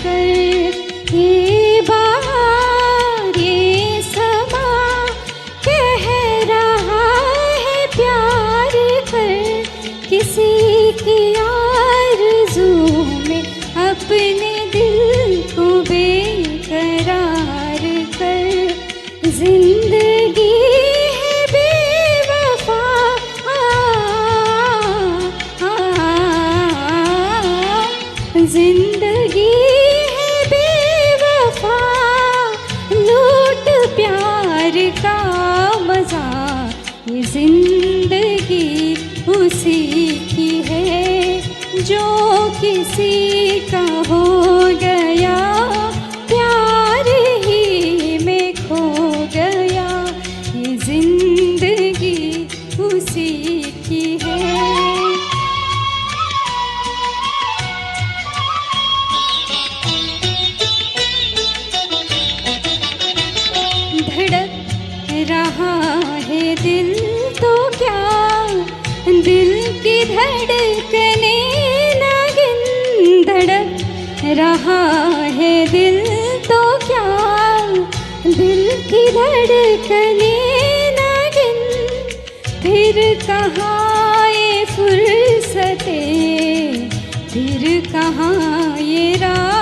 कर ये बाहर ये समा कह रहा है प्यार कर। किसी की आरज़ू में अपने दिल को बेकरार कर। जिंदगी है बेवफा जिंदगी है बेवफा लूट प्यार का मजा। ये जिंदगी उसी की है जो किसी का हो गया प्यार ही में खो गया। ये जिंदगी उसी की है। धड़क रहा है दिल तो क्या दिल की धड़कने नागिन। धड़क रहा है दिल तो क्या दिल की धड़कने नागिन। फिर कहाँ ये फुर्सतें फिर कहाँ ये रात